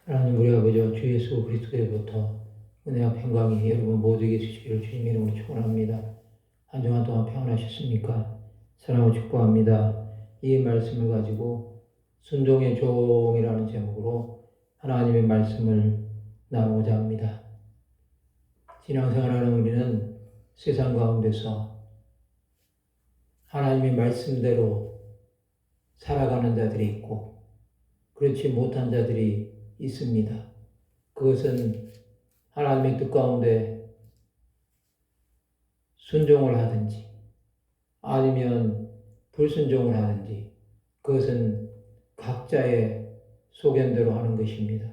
하나님 우리 아버지와 주 예수 그리스도로부터 은혜와 평강이 여러분 모두에게 있으시기를 주님 이름으로 축원합니다. 한 주간 동안 평안하셨습니까? 사랑하고 축복합니다. 이 말씀을 가지고 순종의 종이라는 제목으로 하나님의 말씀을 나누고자 합니다. 신앙생활하는 우리는 세상 가운데서 하나님의 말씀대로 살아가는 자들이 있고 그렇지 못한 자들이 있습니다. 그것은 하나님의 뜻 가운데 순종을 하든지 아니면 불순종을 하든지 그것은 각자의 소견대로 하는 것입니다.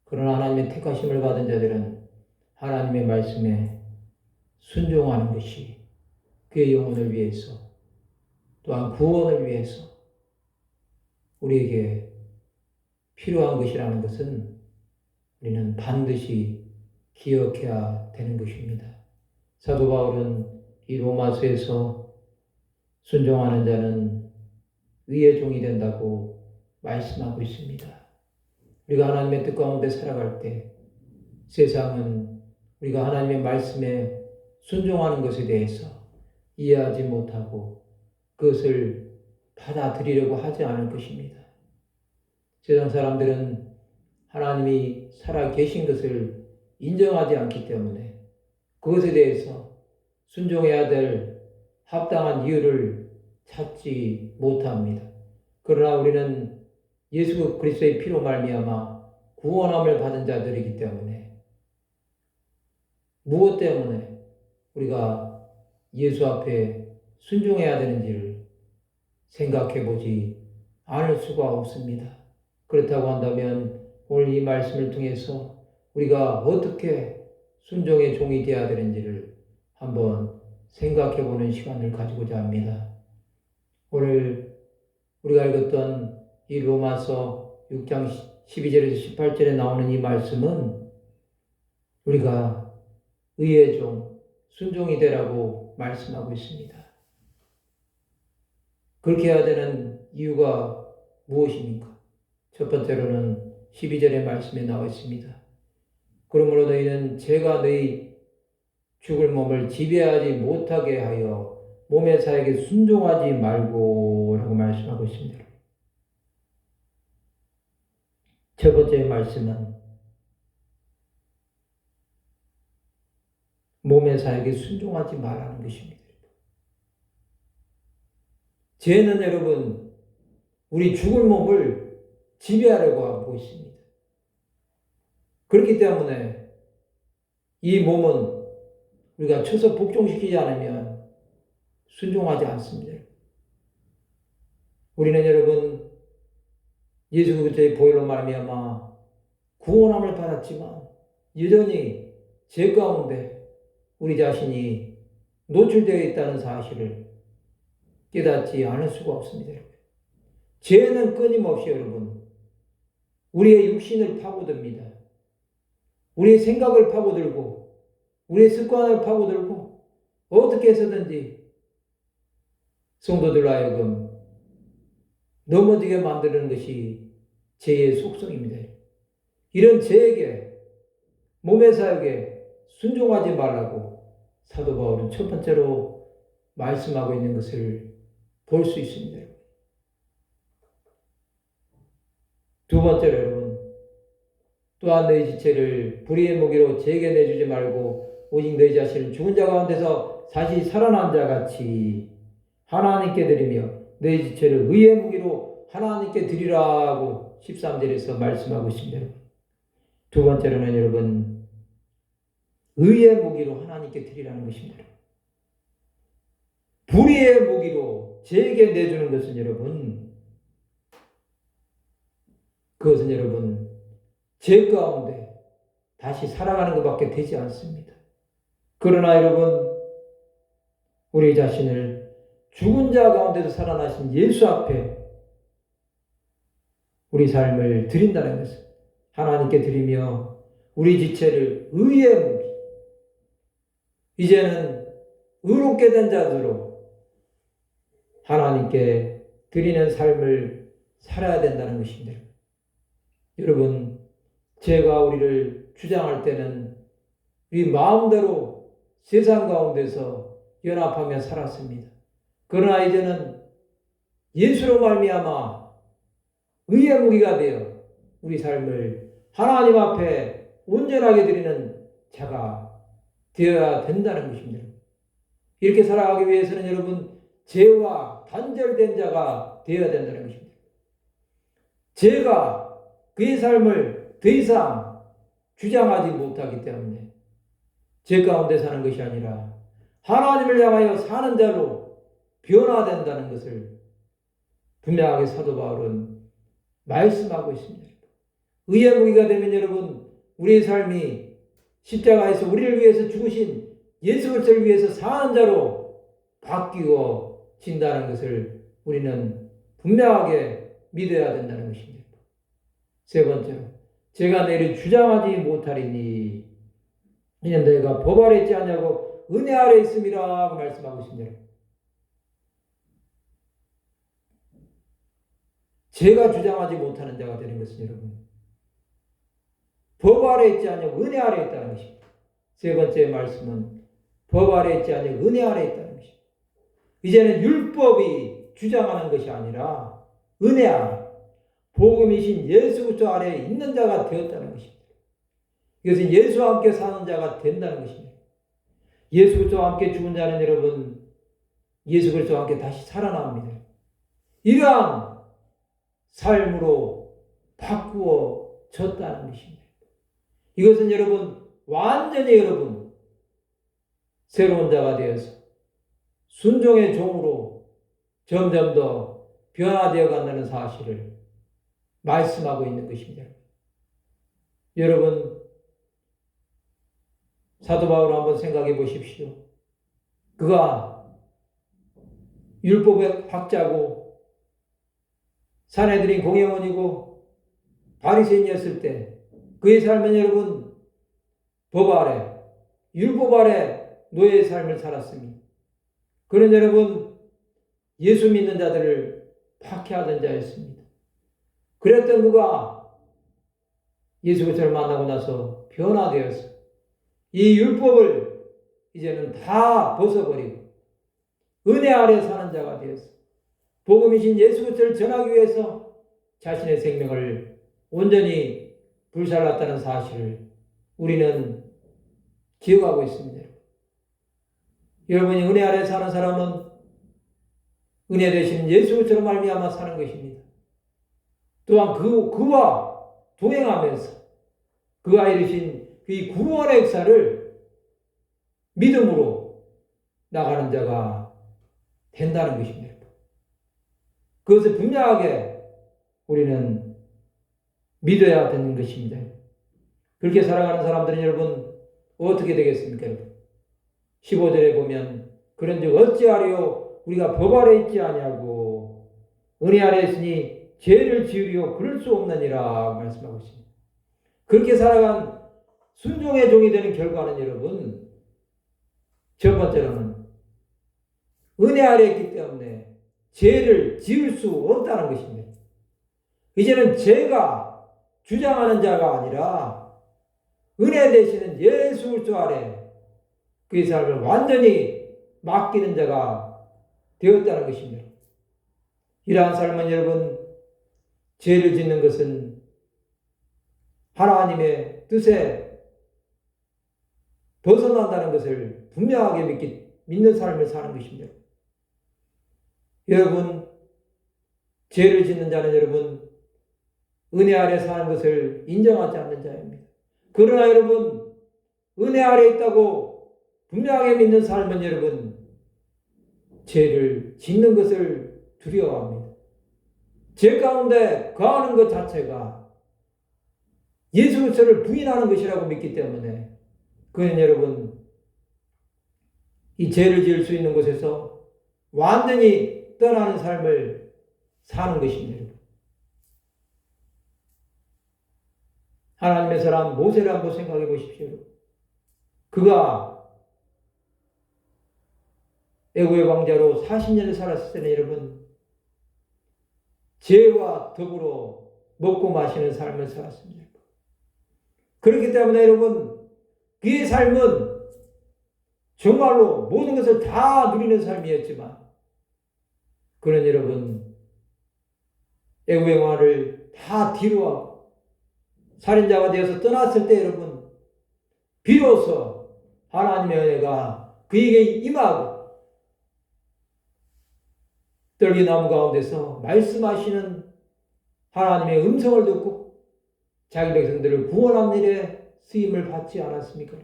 그러나 하나님의 택하심을 받은 자들은 하나님의 말씀에 순종하는 것이 그의 영혼을 위해서 또한 구원을 위해서 우리에게 필요한 것이라는 것은 우리는 반드시 기억해야 되는 것입니다. 사도 바울은 이 로마서에서 순종하는 자는 의의 종이 된다고 말씀하고 있습니다. 우리가 하나님의 뜻 가운데 살아갈 때 세상은 우리가 하나님의 말씀에 순종하는 것에 대해서 이해하지 못하고 그것을 받아들이려고 하지 않을 것입니다. 세상 사람들은 하나님이 살아 계신 것을 인정하지 않기 때문에 그것에 대해서 순종해야 될 합당한 이유를 찾지 못합니다. 그러나 우리는 예수 그리스도의 피로 말미암아 구원함을 받은 자들이기 때문에 무엇 때문에 우리가 예수 앞에 순종해야 되는지를 생각해 보지 않을 수가 없습니다. 그렇다고 한다면 오늘 이 말씀을 통해서 우리가 어떻게 순종의 종이 되어야 되는지를 한번 생각해 보는 시간을 가지고자 합니다. 오늘 우리가 읽었던 이 로마서 6장 12절에서 18절에 나오는 이 말씀은 우리가 의의 종, 순종이 되라고 말씀하고 있습니다. 그렇게 해야 되는 이유가 무엇입니까? 첫 번째로는 12절의 말씀에 나와 있습니다. 그러므로 너희는 죄가 너희 죽을 몸을 지배하지 못하게 하여 몸의 사역에 순종하지 말고 라고 말씀하고 있습니다. 첫 번째 말씀은 몸의 사역에 순종하지 말라는 것입니다. 죄는 여러분 우리 죽을 몸을 지배하려고 하고 있습니다. 그렇기 때문에 이 몸은 우리가 쳐서 복종시키지 않으면 순종하지 않습니다. 우리는 여러분 예수 그리스도의 보혈로 말미암아 구원함을 받았지만 여전히 죄 가운데 우리 자신이 노출되어 있다는 사실을 깨닫지 않을 수가 없습니다. 죄는 끊임없이 여러분 우리의 육신을 파고듭니다. 우리의 생각을 파고들고 우리의 습관을 파고들고 어떻게 해서든지 성도들로 하여금 넘어지게 만드는 것이 죄의 속성입니다. 이런 죄에게 몸의 사역에 순종하지 말라고 사도 바울은 첫 번째로 말씀하고 있는 것을 볼 수 있습니다. 두 번째로 여러분 또한 너희 지체를 불의의 무기로 죄에게 내주지 말고 오직 너희 자신을 죽은 자 가운데서 다시 살아난 자 같이 하나님께 드리며 너희 지체를 의의 무기로 하나님께 드리라고 13절에서 말씀하고 있습니다. 두 번째로는 여러분 의의 무기로 하나님께 드리라는 것입니다. 불의의 무기로 죄에게 내주는 것은 여러분 그것은 여러분 죄 가운데 다시 살아가는 것밖에 되지 않습니다. 그러나 여러분 우리 자신을 죽은 자 가운데서 살아나신 예수 앞에 우리 삶을 드린다는 것은 하나님께 드리며 우리 지체를 의의 무기 이제는 의롭게 된 자들로 하나님께 드리는 삶을 살아야 된다는 것입니다. 여러분 죄가 우리를 주장할 때는 우리 마음대로 세상 가운데서 연합하며 살았습니다. 그러나 이제는 예수로 말미암아 의의 무기가 되어 우리 삶을 하나님 앞에 온전하게 드리는 자가 되어야 된다는 것입니다. 이렇게 살아가기 위해서는 여러분 죄와 단절된 자가 되어야 된다는 것입니다. 죄가 그의 삶을 더 이상 주장하지 못하기 때문에 죄 가운데 사는 것이 아니라 하나님을 향하여 사는 자로 변화된다는 것을 분명하게 사도 바울은 말씀하고 있습니다. 의의 무기가 되면 여러분 우리의 삶이 십자가에서 우리를 위해서 죽으신 예수 그리스도를 위해서 사는 자로 바뀌어진다는 것을 우리는 분명하게 믿어야 된다는 것입니다. 세 번째로 제가 너희를 주장하지 못하리니 이는 너희가 법 아래 있지 않냐고 은혜 아래 있음이라고 말씀하고 있습니다. 제가 주장하지 못하는 자가 되는 것은 여러분 법 아래 있지 않냐고 은혜 아래 있다는 것입니다. 세 번째 말씀은 법 아래 있지 않냐고 은혜 아래 있다는 것입니다. 이제는 율법이 주장하는 것이 아니라 은혜 아래 복음이신 예수 그리스도 아래에 있는 자가 되었다는 것입니다. 이것은 예수와 함께 사는 자가 된다는 것입니다. 예수 그리스도와 함께 죽은 자는 여러분 예수 그리스도와 함께 다시 살아납니다. 이러한 삶으로 바꾸어졌다는 것입니다. 이것은 여러분 완전히 여러분 새로운 자가 되어서 순종의 종으로 점점 더 변화되어 간다는 사실을 말씀하고 있는 것입니다. 여러분 사도 바울을 한번 생각해 보십시오. 그가 율법의 학자고 산헤드린 공회원이고 바리새인이었을 때 그의 삶은 여러분 법 아래 율법 아래 노예의 삶을 살았습니다. 그는 여러분 예수 믿는 자들을 박해하던 자였습니다. 그랬던 그가 예수 그리스도를 만나고 나서 변화되어서 이 율법을 이제는 다 벗어버리고 은혜 아래 사는 자가 되어서 복음이신 예수 그리스도를 전하기 위해서 자신의 생명을 온전히 불살랐다는 사실을 우리는 기억하고 있습니다. 여러분이 은혜 아래 사는 사람은 은혜 되신 예수 그리스도로 말미암아 사는 것입니다. 또한 그와 동행하면서 그가 이루신 이 구원의 역사를 믿음으로 나가는 자가 된다는 것입니다. 그것을 분명하게 우리는 믿어야 되는 것입니다. 그렇게 살아가는 사람들은 여러분 어떻게 되겠습니까? 여러분? 15절에 보면 그런즉 어찌하리요 우리가 법 아래 있지 아니하고 은혜 아래 있으니 죄를 지으리요 그럴 수 없느니라 말씀하고 있습니다. 그렇게 살아간 순종의 종이 되는 결과는 여러분 첫 번째로는 은혜 아래 있기 때문에 죄를 지을 수 없다는 것입니다. 이제는 죄가 주장하는 자가 아니라 은혜 되시는 예수 그리스도 아래 그의 삶을 완전히 맡기는 자가 되었다는 것입니다. 이러한 삶은 여러분 죄를 짓는 것은 하나님의 뜻에 벗어난다는 것을 분명하게 믿는 삶을 사는 것입니다. 여러분 죄를 짓는 자는 여러분 은혜 아래 사는 것을 인정하지 않는 자입니다. 그러나 여러분 은혜 아래 있다고 분명하게 믿는 삶은 여러분 죄를 짓는 것을 두려워합니다. 죄 가운데 거하는 것 자체가 예수 그리스도를 부인하는 것이라고 믿기 때문에 그는 여러분 이 죄를 지을 수 있는 곳에서 완전히 떠나는 삶을 사는 것입니다. 하나님의 사람 모세를 한번 생각해 보십시오. 그가 애굽의 왕자로 40년을 살았을 때는 여러분 죄와 더불어 먹고 마시는 삶을 살았습니다. 그렇기 때문에 여러분, 그의 삶은 정말로 모든 것을 다 누리는 삶이었지만, 그는 여러분, 애국의 영화를 다 뒤로하고 살인자가 되어서 떠났을 때 여러분, 비로소 하나님의 은혜가 그에게 임하고 떨기나무 가운데서 말씀하시는 하나님의 음성을 듣고 자기 백성들을 구원하는 일에 쓰임을 받지 않았습니까?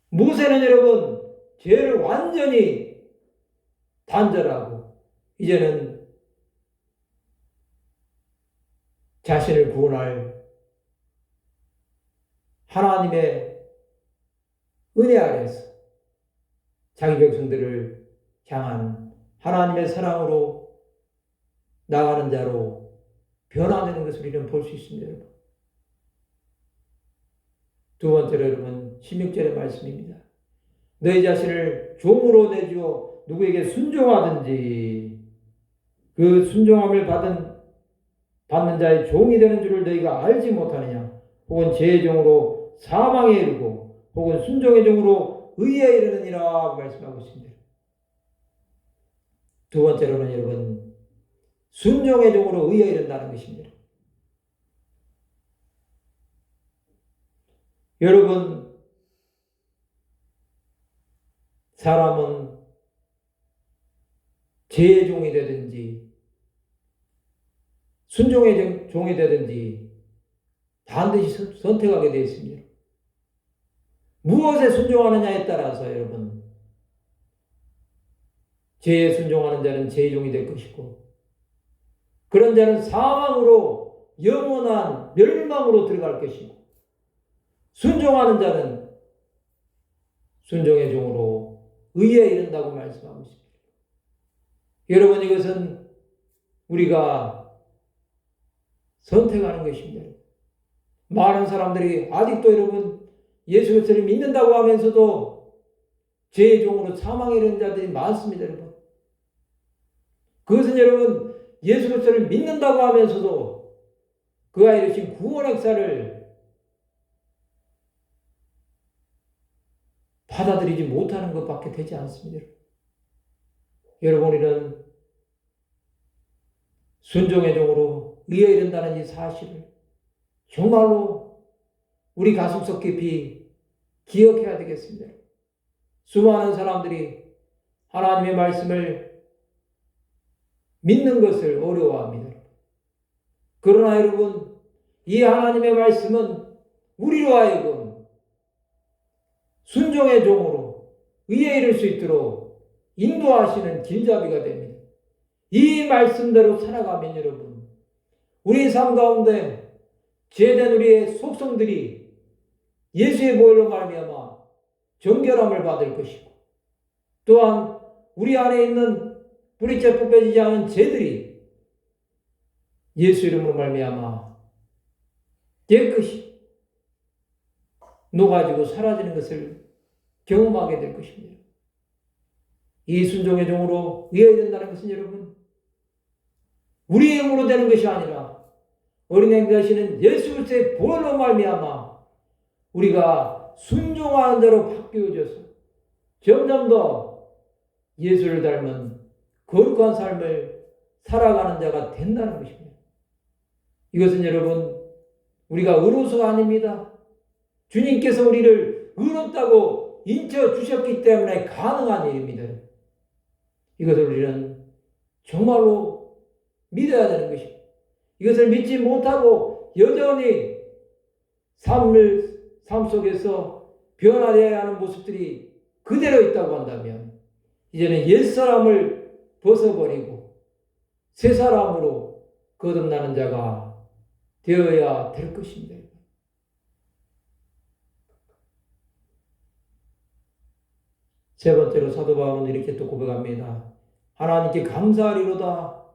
모세는 여러분, 죄를 완전히 단절하고 이제는 자신을 구원할 하나님의 은혜 아래서 자기 백성들을 향한 하나님의 사랑으로 나가는 자로 변화되는 것을 우리는 볼 수 있습니다. 여러분. 두 번째로 여러분, 16절의 말씀입니다. 너희 자신을 종으로 내주어 누구에게 순종하든지 그 순종함을 받는 자의 종이 되는 줄을 너희가 알지 못하느냐. 혹은 죄의 종으로 사망에 이르고 혹은 순종의 종으로 의에 이르느니라 말씀하고 있습니다. 두 번째로는 여러분, 순종의 종으로 의에 이른다는 것입니다. 여러분, 사람은 죄의 종이 되든지 순종의 종이 되든지 반드시 선택하게 되어 있습니다. 무엇에 순종하느냐에 따라서 여러분, 죄에 순종하는 자는 죄의 종이 될 것이고 그런 자는 사망으로 영원한 멸망으로 들어갈 것이고 순종하는 자는 순종의 종으로 의에 이른다고 말씀하고 있습니다. 여러분, 이것은 우리가 선택하는 것입니다. 많은 사람들이 아직도 여러분 예수 그리스도를 믿는다고 하면서도 죄의 종으로 사망에 이르는 자들이 많습니다. 여러분, 그것은 여러분 예수 그리스도를 믿는다고 하면서도 그가 이루신 구원 역사를 받아들이지 못하는 것밖에 되지 않습니다. 여러분, 우리는 순종의 종으로 의에 이른다는 이 사실을 정말로 우리 가슴속 깊이 기억해야 되겠습니다. 수많은 사람들이 하나님의 말씀을 믿는 것을 어려워합니다. 그러나 여러분, 이 하나님의 말씀은 우리로 하여금 순종의 종으로 의에 이를 수 있도록 인도하시는 길잡이가 됩니다. 이 말씀대로 살아가면 여러분, 우리 삶 가운데 죄된 우리의 속성들이 예수의 보혈로 말미암아 정결함을 받을 것이고 또한 우리 안에 있는 뿌리째 뽑혀지지 않은 죄들이 예수 이름으로 말미암아 깨끗이 녹아지고 사라지는 것을 경험하게 될 것입니다. 이 순종의 종으로 의에 이른다는 것은 여러분, 우리의 힘으로 되는 것이 아니라 어린애 되시는 예수 그리스도의 보혈로 말미암아 우리가 순종하는 대로 바뀌어져서 점점 더 예수를 닮은 거룩한 삶을 살아가는 자가 된다는 것입니다. 이것은 여러분, 우리가 의로서가 아닙니다. 주님께서 우리를 의롭다고 인쳐주셨기 때문에 가능한 일입니다. 이것을 우리는 정말로 믿어야 되는 것입니다. 이것을 믿지 못하고 여전히 삶 속에서 변화되어야 하는 모습들이 그대로 있다고 한다면 이제는 옛사람을 벗어버리고 새 사람으로 거듭나는 자가 되어야 될 것입니다. 세 번째로 사도 바울은 이렇게 또 고백합니다. 하나님께 감사하리로다.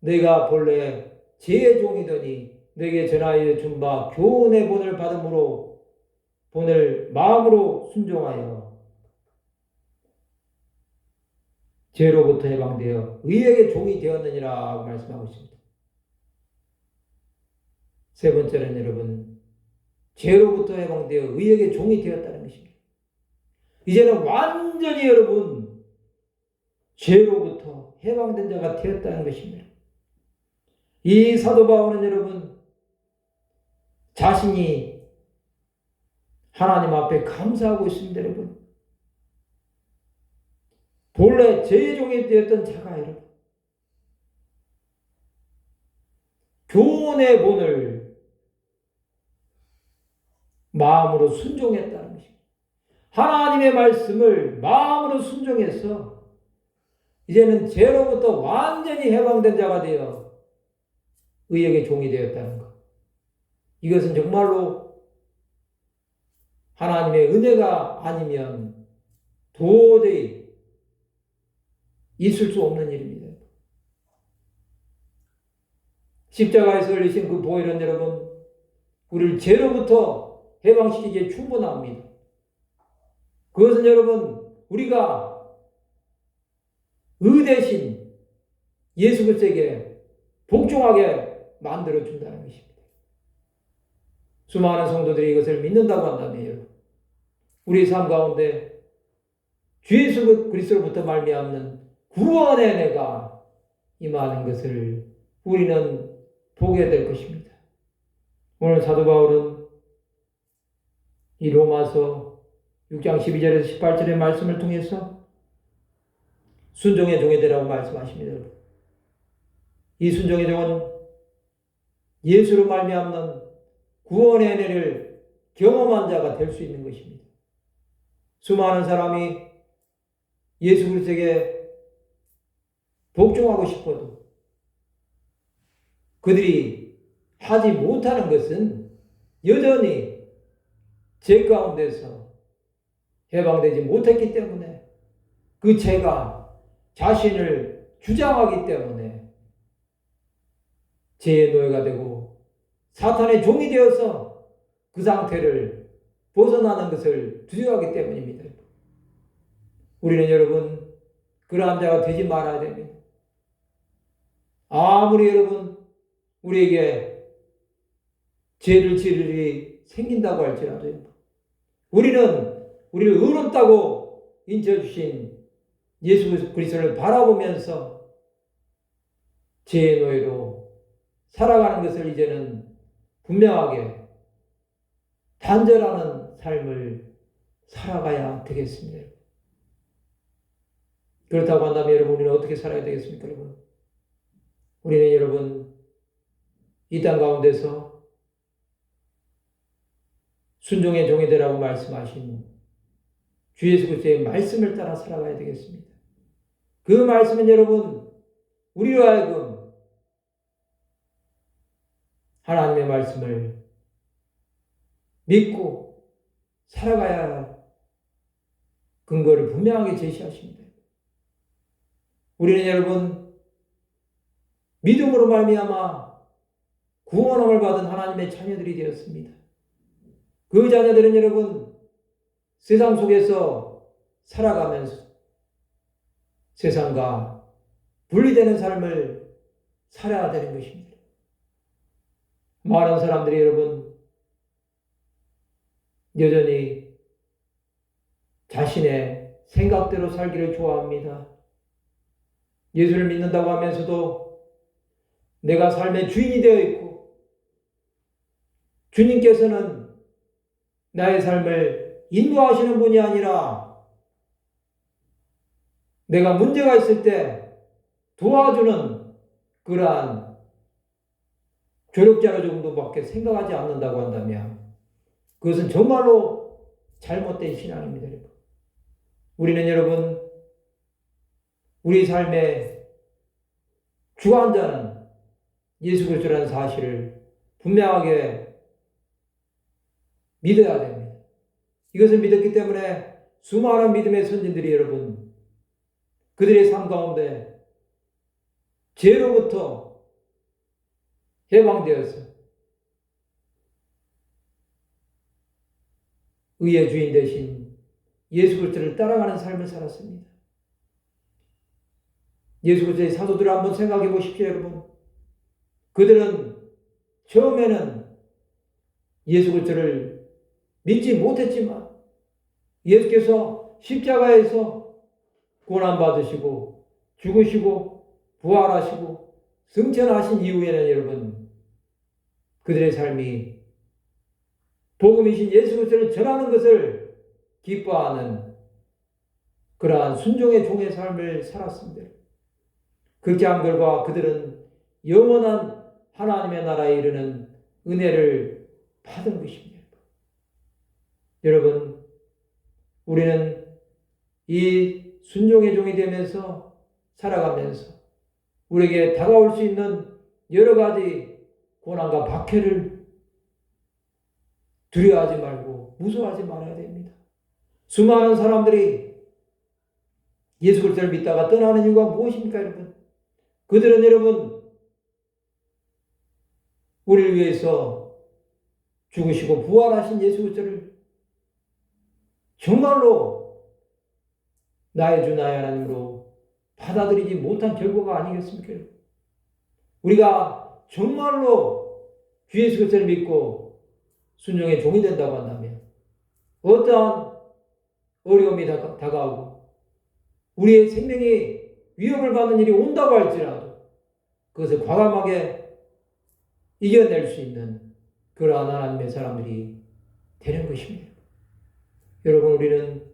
내가 본래 죄의 종이더니 내게 전하여 준 바 교훈의 본을 받음으로 본을 마음으로 순종하여 죄로부터 해방되어 의에게 종이 되었느니라 말씀하고 있습니다. 세 번째는 여러분, 죄로부터 해방되어 의에게 종이 되었다는 것입니다. 이제는 완전히 여러분 죄로부터 해방된 자가 되었다는 것입니다. 이 사도 바울은 여러분 자신이 하나님 앞에 감사하고 있습니다. 여러분 본래 죄의 종이 되었던 자가 여러분 교훈의 본을 마음으로 순종했다는 것입니다. 하나님의 말씀을 마음으로 순종해서 이제는 죄로부터 완전히 해방된 자가 되어 의에게 종이 되었다는 것. 이것은 정말로 하나님의 은혜가 아니면 도저히 있을 수 없는 일입니다. 십자가에서 흘리신 그 보혈은 여러분 우리를 죄로부터 해방시키기에 충분합니다. 그것은 여러분 우리가 의 대신 예수 그리스도에게 복종하게 만들어준다는 것입니다. 수많은 성도들이 이것을 믿는다고 한다면 우리 삶 가운데 주 예수 그리스도로부터 말미암는 구원의 은혜가 임하는 것을 우리는 보게 될 것입니다. 오늘 사도 바울은 이 로마서 6장 12절에서 18절의 말씀을 통해서 순종의 종이 되라고 말씀하십니다. 이 순종의 종은 예수로 말미암는 구원의 은혜를 경험한 자가 될 수 있는 것입니다. 수많은 사람이 예수 그리스도에게 복종하고 싶어도 그들이 하지 못하는 것은 여전히 죄 가운데서 해방되지 못했기 때문에 그 죄가 자신을 주장하기 때문에 죄의 노예가 되고 사탄의 종이 되어서 그 상태를 벗어나는 것을 두려워하기 때문입니다. 우리는 여러분 그러한 자가 되지 말아야 됩니다. 아무리 여러분 우리에게 죄를 지을 일이 생긴다고 할지라도 우리는 우리를 의롭다고 인쳐주신 예수 그리스도를 바라보면서 죄의 노예로 살아가는 것을 이제는 분명하게 단절하는 삶을 살아가야 되겠습니다. 그렇다고 한다면 여러분 우리는 어떻게 살아야 되겠습니까? 여러분 우리는 여러분 이 땅 가운데서 순종의 종이 되라고 말씀하신 주 예수 그리스도의 말씀을 따라 살아가야 되겠습니다. 그 말씀은 여러분 우리로 하여금 하나님의 말씀을 믿고 살아가야 할 근거를 분명하게 제시하십니다. 우리는 여러분 믿음으로 말미암아 구원함을 받은 하나님의 자녀들이 되었습니다. 그 자녀들은 여러분 세상 속에서 살아가면서 세상과 분리되는 삶을 살아야 되는 것입니다. 많은 사람들이 여러분 여전히 자신의 생각대로 살기를 좋아합니다. 예수를 믿는다고 하면서도 내가 삶의 주인이 되어 있고 주님께서는 나의 삶을 인도하시는 분이 아니라 내가 문제가 있을 때 도와주는 그러한 조력자로 정도밖에 생각하지 않는다고 한다면 그것은 정말로 잘못된 신앙입니다. 우리는 여러분 우리 삶의 주관자는 예수 그리스도라는 사실을 분명하게 믿어야 됩니다. 이것을 믿었기 때문에 수많은 믿음의 선진들이 여러분 그들의 삶 가운데 죄로부터 해방되어서 의의 주인 되신 예수 그리스도를 따라가는 삶을 살았습니다. 예수 그리스도의 사도들을 한번 생각해 보십시오, 여러분. 그들은 처음에는 예수 그리스도를 믿지 못했지만 예수께서 십자가에서 고난받으시고 죽으시고 부활하시고 승천하신 이후에는 여러분 그들의 삶이 복음이신 예수 그리스도를 전하는 것을 기뻐하는 그러한 순종의 종의 삶을 살았습니다. 그렇게 한 결과 그들은 영원한 하나님의 나라에 이르는 은혜를 받은 것입니다. 여러분, 우리는 이 순종의 종이 되면서 살아가면서 우리에게 다가올 수 있는 여러 가지 고난과 박해를 두려워하지 말고 무서워하지 말아야 됩니다. 수많은 사람들이 예수 그리스도를 믿다가 떠나는 이유가 무엇입니까, 여러분? 그들은 여러분 우리를 위해서 죽으시고 부활하신 예수 그리스도를 정말로 나의 주 나의 하나님으로 받아들이지 못한 결과가 아니겠습니까? 우리가 정말로 주 예수 그리스도를 믿고 순종의 종이 된다고 한다면 어떠한 어려움이 다가오고 우리의 생명이 위협을 받는 일이 온다고 할지라도 그것을 과감하게 이겨낼 수 있는 그러한 하나님의 사람들이 되는 것입니다. 여러분, 우리는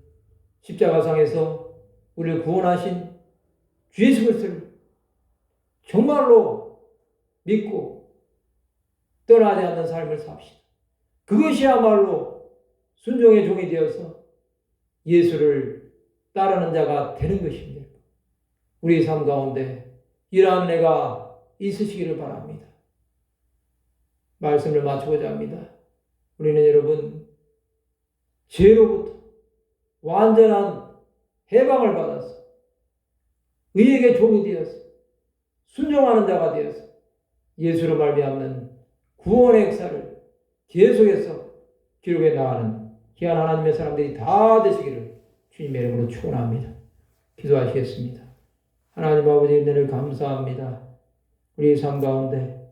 십자가상에서 우리를 구원하신 주 예수 그리스도를 정말로 믿고 떠나지 않는 삶을 삽시다. 그것이야말로 순종의 종이 되어서 예수를 따르는 자가 되는 것입니다. 우리 삶 가운데 이러한 은혜가 있으시기를 바랍니다. 말씀을 마치고자 합니다. 우리는 여러분 죄로부터 완전한 해방을 받아서 의에게 종이 되어서 순종하는 자가 되어서 예수로 말미암는 구원의 역사를 계속해서 기록해 나가는 귀한 하나님의 사람들이 다 되시기를 주님의 이름으로 축원합니다. 기도하시겠습니다. 하나님 아버지 은혜를 감사합니다. 우리 삶 가운데